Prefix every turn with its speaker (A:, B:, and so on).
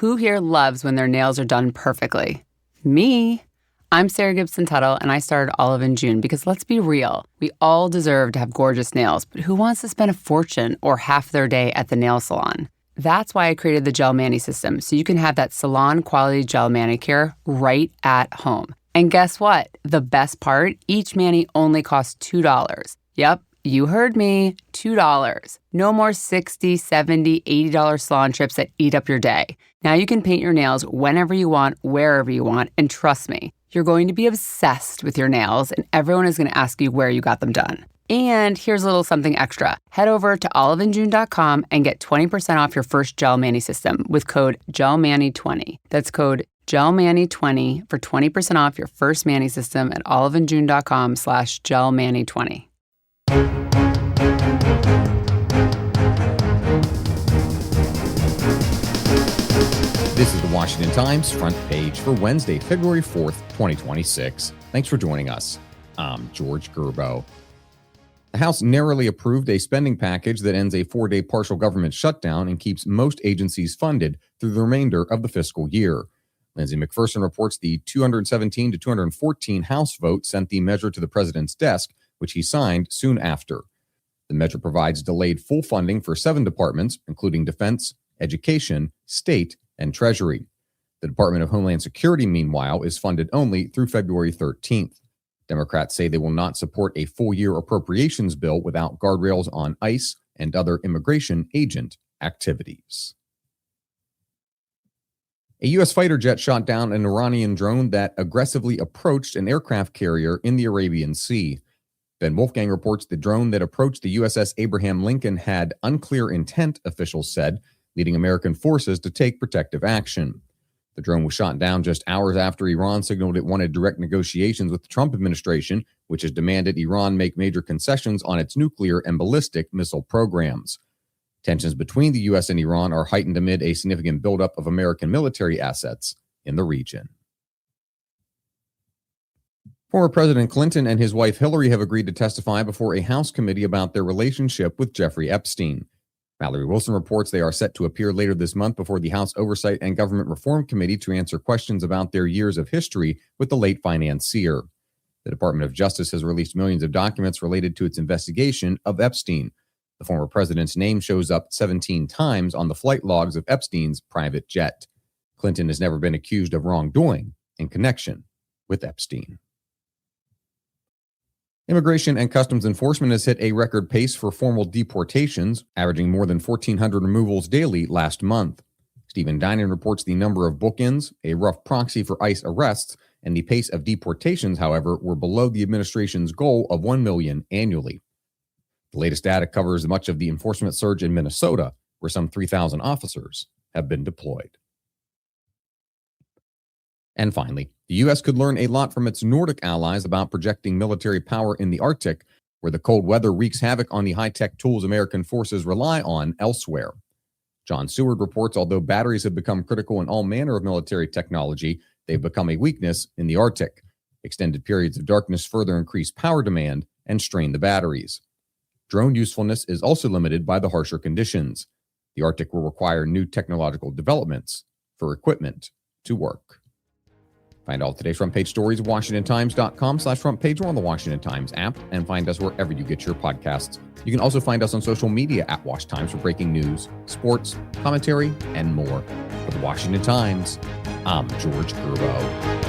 A: Who here loves when their nails are done perfectly? Me. I'm Sarah Gibson Tuttle, and I started Olive & June because let's be real, we all deserve to have gorgeous nails, but who wants to spend a fortune or half their day at the nail salon? That's why I created the Gel Mani system, so you can have that salon-quality gel manicure right at home. And guess what? The best part, each mani only costs $2. Yep, you heard me, $2. No more $60, $70, $80 salon trips that eat up your day. Now you can paint your nails whenever you want, wherever you want, and trust me, you're going to be obsessed with your nails, and everyone is going to ask you where you got them done. And here's a little something extra. Head over to oliveandjune.com and get 20% off your first Gel Mani system with code GELMANI20. That's code GELMANI20 for 20% off your first Mani system at oliveandjune.com/GELMANI20.
B: This is the Washington Times front page for Wednesday, February 4th, 2026. Thanks for joining us. I'm George Gerbo. The House narrowly approved a spending package that ends a 4-day partial government shutdown and keeps most agencies funded through the remainder of the fiscal year. Lindsay McPherson reports the 217 to 214 House vote sent the measure to the president's desk, which he signed soon after. The measure provides delayed full funding for 7 departments, including Defense, Education, State, and Treasury. The Department of Homeland Security, meanwhile, is funded only through February 13th. Democrats say they will not support a full-year appropriations bill without guardrails on ICE and other immigration agent activities. A U.S. fighter jet shot down an Iranian drone that aggressively approached an aircraft carrier in the Arabian Sea. Ben Wolfgang reports the drone that approached the USS Abraham Lincoln had unclear intent, officials said, leading American forces to take protective action. The drone was shot down just hours after Iran signaled it wanted direct negotiations with the Trump administration, which has demanded Iran make major concessions on its nuclear and ballistic missile programs. Tensions between the U.S. and Iran are heightened amid a significant buildup of American military assets in the region. Former President Clinton and his wife Hillary have agreed to testify before a House committee about their relationship with Jeffrey Epstein. Mallory Wilson reports they are set to appear later this month before the House Oversight and Government Reform Committee to answer questions about their years of history with the late financier. The Department of Justice has released millions of documents related to its investigation of Epstein. The former president's name shows up 17 times on the flight logs of Epstein's private jet. Clinton has never been accused of wrongdoing in connection with Epstein. Immigration and Customs Enforcement has hit a record pace for formal deportations, averaging more than 1,400 removals daily last month. Stephen Dinan reports the number of book-ins, a rough proxy for ICE arrests, and the pace of deportations, however, were below the administration's goal of 1 million annually. The latest data covers much of the enforcement surge in Minnesota, where some 3,000 officers have been deployed. And finally, the U.S. could learn a lot from its Nordic allies about projecting military power in the Arctic, where the cold weather wreaks havoc on the high-tech tools American forces rely on elsewhere. John Seward reports although batteries have become critical in all manner of military technology, they've become a weakness in the Arctic. Extended periods of darkness further increase power demand and strain the batteries. Drone usefulness is also limited by the harsher conditions. The Arctic will require new technological developments for equipment to work. Find all today's front page stories at WashingtonTimes.com/front page or on the Washington Times app, and find us wherever you get your podcasts. You can also find us on social media at Wash Times for breaking news, sports, commentary, and more. For the Washington Times, I'm George Gerbo.